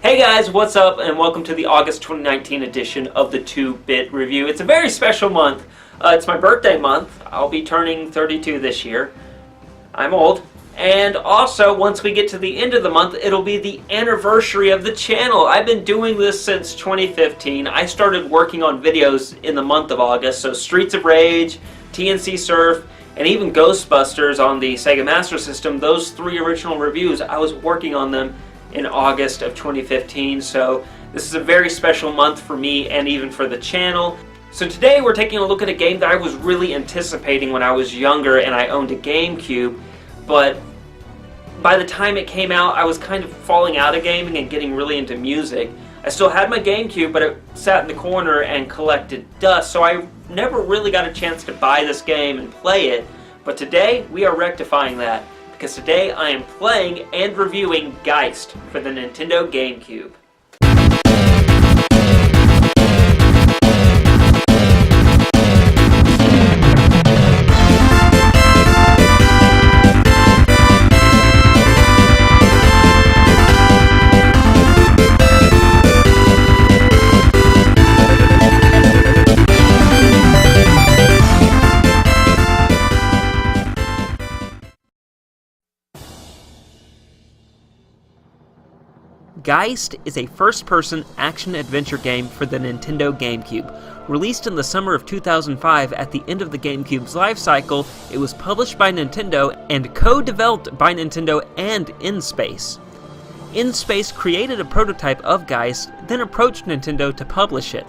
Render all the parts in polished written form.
Hey guys, what's up, and welcome to the August 2019 edition of the 2-Bit Review. It's a very special month. It's my birthday month. I'll be turning 32 this year. I'm old. And also, once we get to the end of the month, it'll be the anniversary of the channel. I've been doing this since 2015. I started working on videos in the month of August, so Streets of Rage, TNC Surf, and even Ghostbusters on the Sega Master System, those 3 original reviews, I was working on them in August of 2015, so this is a very special month for me and even for the channel. So today we're taking a look at a game that I was really anticipating when I was younger and I owned a GameCube, but by the time it came out I was kind of falling out of gaming and getting really into music. I still had my GameCube, but it sat in the corner and collected dust, so I never really got a chance to buy this game and play it, but today we are rectifying that. Because today I am playing and reviewing Geist for the Nintendo GameCube. Geist is a first-person action-adventure game for the Nintendo GameCube. Released in the summer of 2005 at the end of the GameCube's life cycle, it was published by Nintendo and co-developed by Nintendo and InSpace. InSpace created a prototype of Geist, then approached Nintendo to publish it.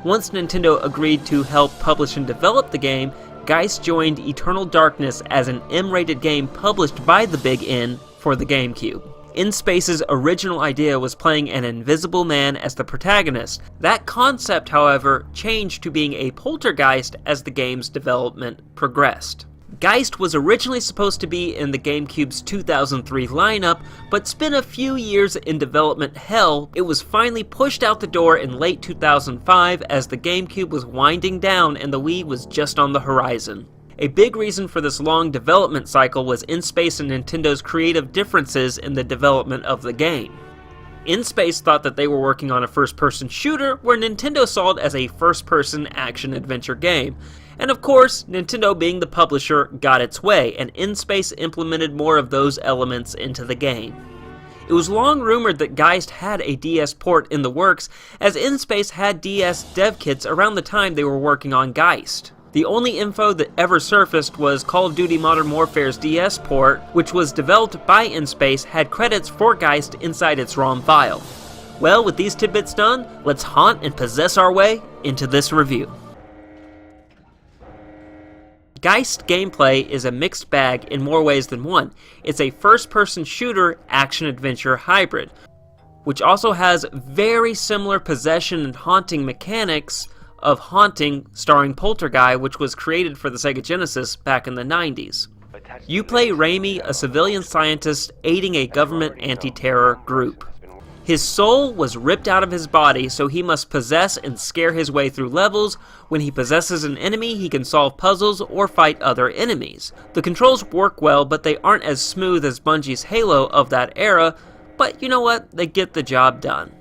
Once Nintendo agreed to help publish and develop the game, Geist joined Eternal Darkness as an M-rated game published by the Big N for the GameCube. InSpace's original idea was playing an invisible man as the protagonist. That concept, however, changed to being a poltergeist as the game's development progressed. Geist was originally supposed to be in the GameCube's 2003 lineup, but spent a few years in development hell. It was finally pushed out the door in late 2005 as the GameCube was winding down and the Wii was just on the horizon. A big reason for this long development cycle was InSpace and Nintendo's creative differences in the development of the game. InSpace thought that they were working on a first-person shooter, where Nintendo saw it as a first-person action-adventure game. And of course, Nintendo being the publisher got its way, and InSpace implemented more of those elements into the game. It was long rumored that Geist had a DS port in the works, as InSpace had DS dev kits around the time they were working on Geist. The only info that ever surfaced was Call of Duty Modern Warfare's DS port, which was developed by InSpace, had credits for Geist inside its ROM file. Well, with these tidbits done, let's haunt and possess our way into this review. Geist gameplay is a mixed bag in more ways than one. It's a first-person shooter action-adventure hybrid, which also has very similar possession and haunting mechanics of Haunting starring Poltergeist, which was created for the Sega Genesis back in the 90s. You play Raimi, a civilian scientist aiding a government anti-terror group. His soul was ripped out of his body, so he must possess and scare his way through levels. When he possesses an enemy, he can solve puzzles or fight other enemies. The controls work well, but they aren't as smooth as Bungie's Halo of that era, but you know what? They get the job done.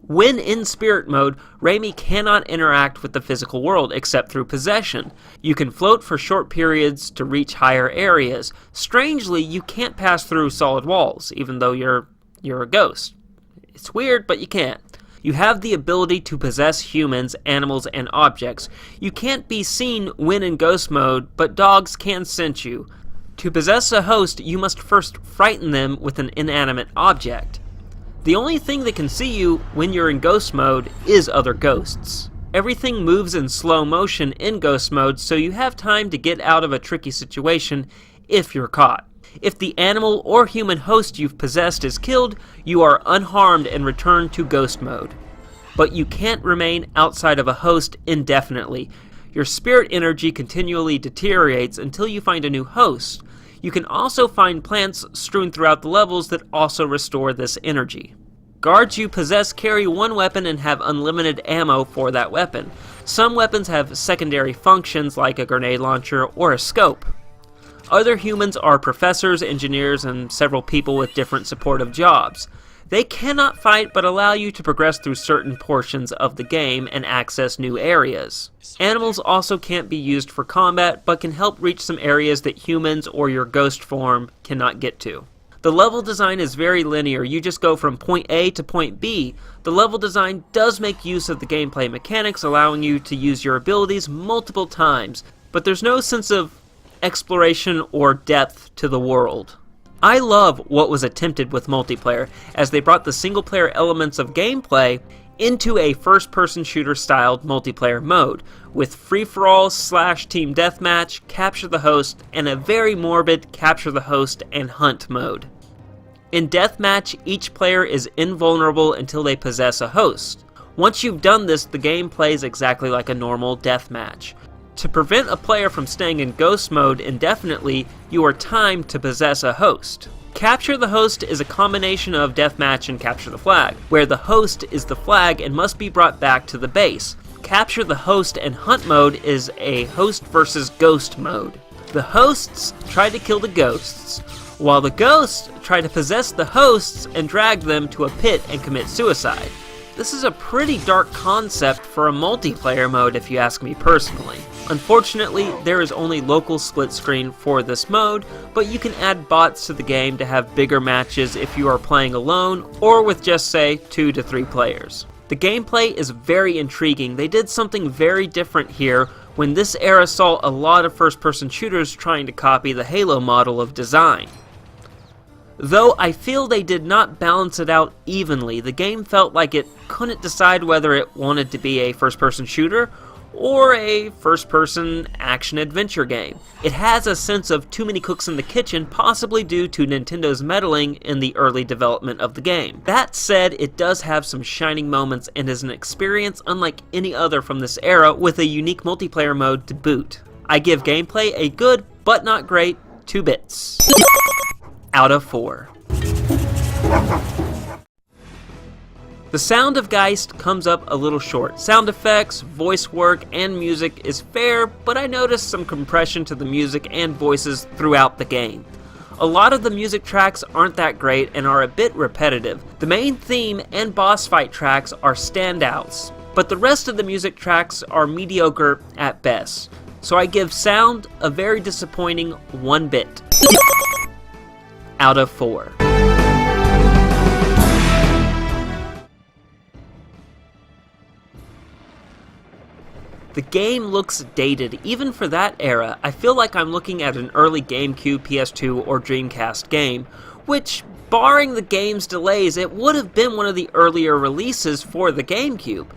When in spirit mode, Raimi cannot interact with the physical world except through possession. You can float for short periods to reach higher areas. Strangely, you can't pass through solid walls, even though you're a ghost. It's weird, but you can't. You have the ability to possess humans, animals, and objects. You can't be seen when in ghost mode, but dogs can sense you. To possess a host, you must first frighten them with an inanimate object. The only thing that can see you when you're in ghost mode is other ghosts. Everything moves in slow motion in ghost mode, so you have time to get out of a tricky situation if you're caught. If the animal or human host you've possessed is killed, you are unharmed and return to ghost mode. But you can't remain outside of a host indefinitely. Your spirit energy continually deteriorates until you find a new host. You can also find plants strewn throughout the levels that also restore this energy. Guards you possess carry one weapon and have unlimited ammo for that weapon. Some weapons have secondary functions like a grenade launcher or a scope. Other humans are professors, engineers, and several people with different supportive jobs. They cannot fight but allow you to progress through certain portions of the game and access new areas. Animals also can't be used for combat but can help reach some areas that humans or your ghost form cannot get to. The level design is very linear, you just go from point A to point B. The level design does make use of the gameplay mechanics, allowing you to use your abilities multiple times, but there's no sense of exploration or depth to the world. I love what was attempted with multiplayer, as they brought the single-player elements of gameplay into a first-person shooter-styled multiplayer mode, with free-for-all / team deathmatch, capture the host, and a very morbid capture the host and hunt mode. In deathmatch, each player is invulnerable until they possess a host. Once you've done this, the game plays exactly like a normal deathmatch. To prevent a player from staying in ghost mode indefinitely, you are timed to possess a host. Capture the host is a combination of deathmatch and capture the flag, where the host is the flag and must be brought back to the base. Capture the host and hunt mode is a host versus ghost mode. The hosts try to kill the ghosts, while the ghosts try to possess the hosts and drag them to a pit and commit suicide. This is a pretty dark concept for a multiplayer mode if you ask me personally. Unfortunately, there is only local split screen for this mode, but you can add bots to the game to have bigger matches if you are playing alone or with just say 2 to 3 players. The gameplay is very intriguing. They did something very different here when this era saw a lot of first-person shooters trying to copy the Halo model of design. Though I feel they did not balance it out evenly, the game felt like it couldn't decide whether it wanted to be a first-person shooter or a first-person action-adventure game. It has a sense of too many cooks in the kitchen, possibly due to Nintendo's meddling in the early development of the game. That said, it does have some shining moments and is an experience unlike any other from this era with a unique multiplayer mode to boot. I give gameplay a good, but not great, 2 bits. Out of 4. The sound of Geist comes up a little short. Sound effects, voice work, and music is fair, but I noticed some compression to the music and voices throughout the game. A lot of the music tracks aren't that great and are a bit repetitive. The main theme and boss fight tracks are standouts, but the rest of the music tracks are mediocre at best. So I give sound a very disappointing 1 bit. Out of 4. The game looks dated. Even for that era, I feel like I'm looking at an early GameCube, PS2, or Dreamcast game, which, barring the game's delays, it would have been one of the earlier releases for the GameCube.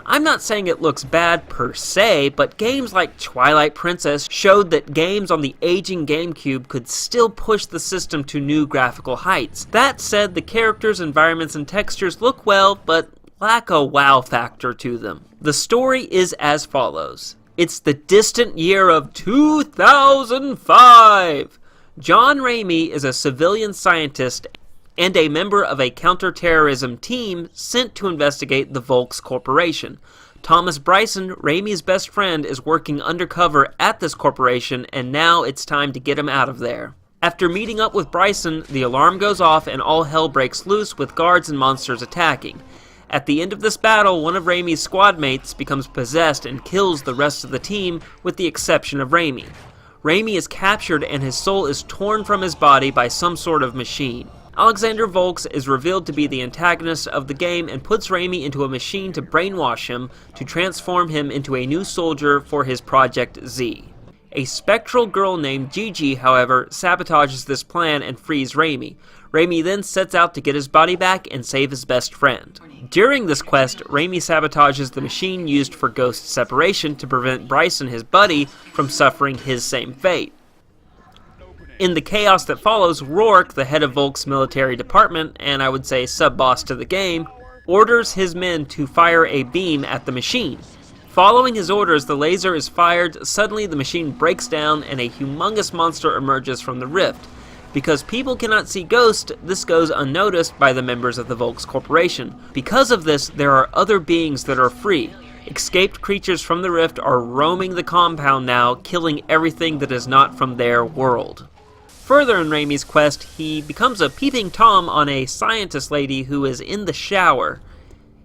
I'm not saying it looks bad per se, but games like Twilight Princess showed that games on the aging GameCube could still push the system to new graphical heights. That said, the characters, environments, and textures look well, but lack a wow factor to them. The story is as follows. It's the distant year of 2005! John Ramey is a civilian scientist and a member of a counterterrorism team sent to investigate the Volks Corporation. Thomas Bryson, Ramey's best friend, is working undercover at this corporation, and now it's time to get him out of there. After meeting up with Bryson, the alarm goes off and all hell breaks loose with guards and monsters attacking. At the end of this battle, one of Ramey's squad mates becomes possessed and kills the rest of the team, with the exception of Ramey. Ramey is captured and his soul is torn from his body by some sort of machine. Alexander Volks is revealed to be the antagonist of the game and puts Ramey into a machine to brainwash him to transform him into a new soldier for his Project Z. A spectral girl named Gigi, however, sabotages this plan and frees Ramey. Ramey then sets out to get his body back and save his best friend. During this quest, Ramey sabotages the machine used for ghost separation to prevent Bryson, his buddy, from suffering his same fate. In the chaos that follows, Rourke, the head of Volk's military department, and I would say sub-boss to the game, orders his men to fire a beam at the machine. Following his orders, the laser is fired, suddenly the machine breaks down and a humongous monster emerges from the rift. Because people cannot see ghosts, this goes unnoticed by the members of the Volks Corporation. Because of this, there are other beings that are free. Escaped creatures from the rift are roaming the compound now, killing everything that is not from their world. Further in Raimi's quest, he becomes a peeping Tom on a scientist lady who is in the shower.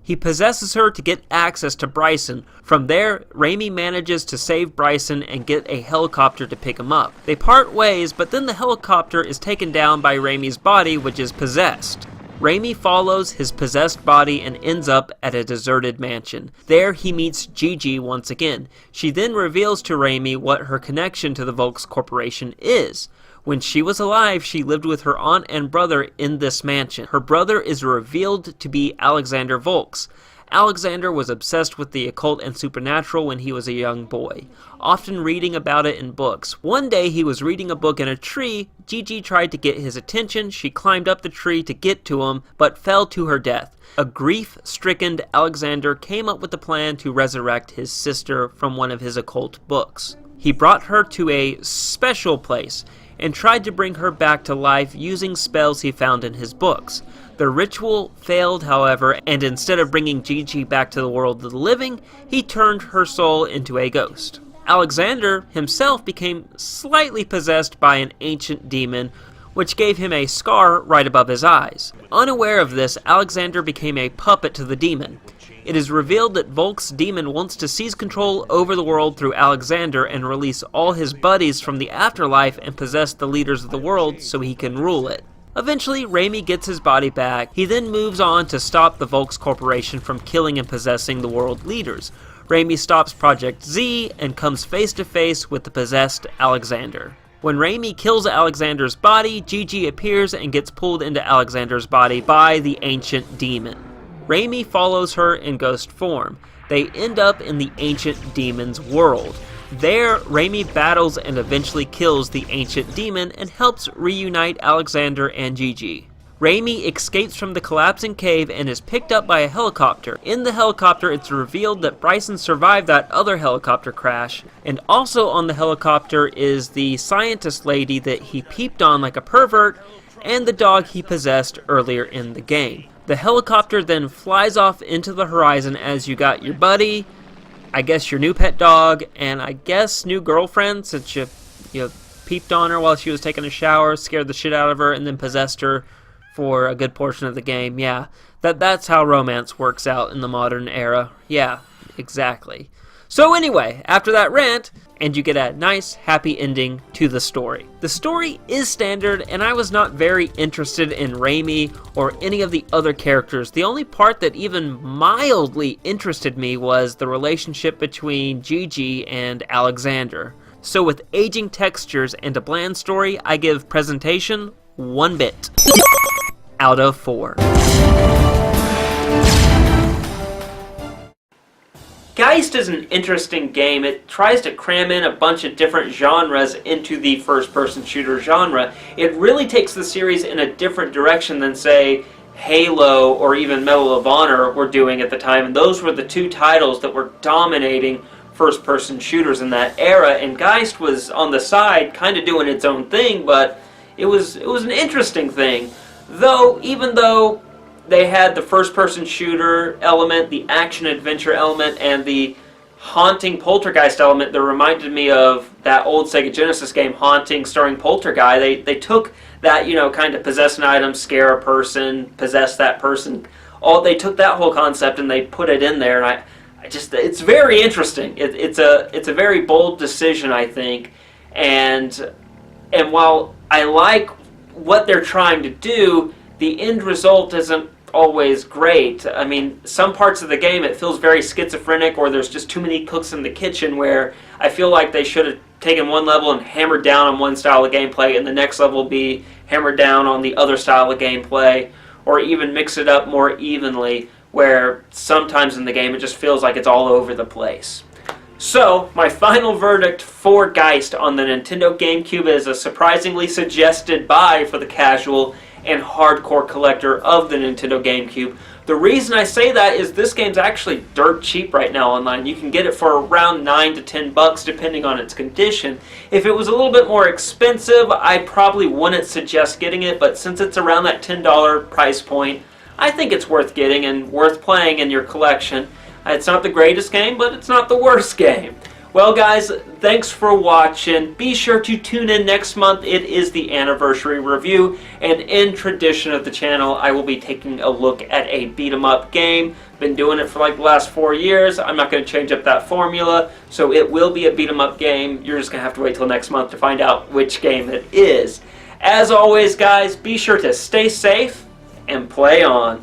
He possesses her to get access to Bryson. From there, Raimi manages to save Bryson and get a helicopter to pick him up. They part ways, but then the helicopter is taken down by Raimi's body, which is possessed. Raimi follows his possessed body and ends up at a deserted mansion. There he meets Gigi once again. She then reveals to Raimi what her connection to the Volks Corporation is. When she was alive, she lived with her aunt and brother in this mansion. Her brother is revealed to be Alexander Volks. Alexander was obsessed with the occult and supernatural when he was a young boy, often reading about it in books. One day he was reading a book in a tree. Gigi tried to get his attention. She climbed up the tree to get to him, but fell to her death. A grief-stricken Alexander came up with the plan to resurrect his sister from one of his occult books. He brought her to a special place and tried to bring her back to life using spells he found in his books. The ritual failed, however, and instead of bringing Gigi back to the world of the living, he turned her soul into a ghost. Alexander himself became slightly possessed by an ancient demon, which gave him a scar right above his eyes. Unaware of this, Alexander became a puppet to the demon. It is revealed that Volk's demon wants to seize control over the world through Alexander and release all his buddies from the afterlife and possess the leaders of the world so he can rule it. Eventually, Raimi gets his body back. He then moves on to stop the Volks Corporation from killing and possessing the world leaders. Raimi stops Project Z and comes face to face with the possessed Alexander. When Raimi kills Alexander's body, Gigi appears and gets pulled into Alexander's body by the ancient demon. Raimi follows her in ghost form. They end up in the ancient demon's world. There, Raimi battles and eventually kills the ancient demon and helps reunite Alexander and Gigi. Raimi escapes from the collapsing cave and is picked up by a helicopter. In the helicopter, it's revealed that Bryson survived that other helicopter crash, and also on the helicopter is the scientist lady that he peeped on like a pervert, and the dog he possessed earlier in the game. The helicopter then flies off into the horizon as you got your buddy, I guess your new pet dog, and I guess new girlfriend, since you peeped on her while she was taking a shower, scared the shit out of her, and then possessed her for a good portion of the game. Yeah, that's how romance works out in the modern era. Yeah, exactly. So anyway, after that rant, and you get a nice, happy ending to the story. The story is standard, and I was not very interested in Raimi or any of the other characters. The only part that even mildly interested me was the relationship between Gigi and Alexander. So with aging textures and a bland story, I give presentation 1 bit out of 4. Geist is an interesting game. It tries to cram in a bunch of different genres into the first-person shooter genre. It really takes the series in a different direction than, say, Halo or even Medal of Honor were doing at the time, and those were the two titles that were dominating first-person shooters in that era, and Geist was on the side, kind of doing its own thing, but it was an interesting thing. Even though they had the first-person shooter element, the action-adventure element, and the haunting poltergeist element that reminded me of that old Sega Genesis game, Haunting, starring Poltergeist. They took that, kind of possess an item, scare a person, possess that person. They took that whole concept and they put it in there, and it's very interesting. It's a very bold decision, I think, and while I like what they're trying to do, the end result isn't always great. I mean, some parts of the game it feels very schizophrenic, or there's just too many cooks in the kitchen, where I feel like they should have taken one level and hammered down on one style of gameplay, and the next level be hammered down on the other style of gameplay, or even mix it up more evenly, where sometimes in the game it just feels like it's all over the place. So, my final verdict for Geist on the Nintendo GameCube is a surprisingly suggested buy for the casual and hardcore collector of the Nintendo GameCube. The reason I say that is this game's actually dirt cheap right now online. You can get it for around $9 to $10 depending on its condition. If it was a little bit more expensive, I probably wouldn't suggest getting it, but since it's around that $10 price point, I think it's worth getting and worth playing in your collection. It's not the greatest game, but it's not the worst game. Well, guys, thanks for watching. Be sure to tune in next month. It is the anniversary review, and in tradition of the channel, I will be taking a look at a beat-em-up game. Been doing it for like the last 4 years. I'm not going to change up that formula, so it will be a beat-em-up game. You're just going to have to wait till next month to find out which game it is. As always, guys, be sure to stay safe and play on.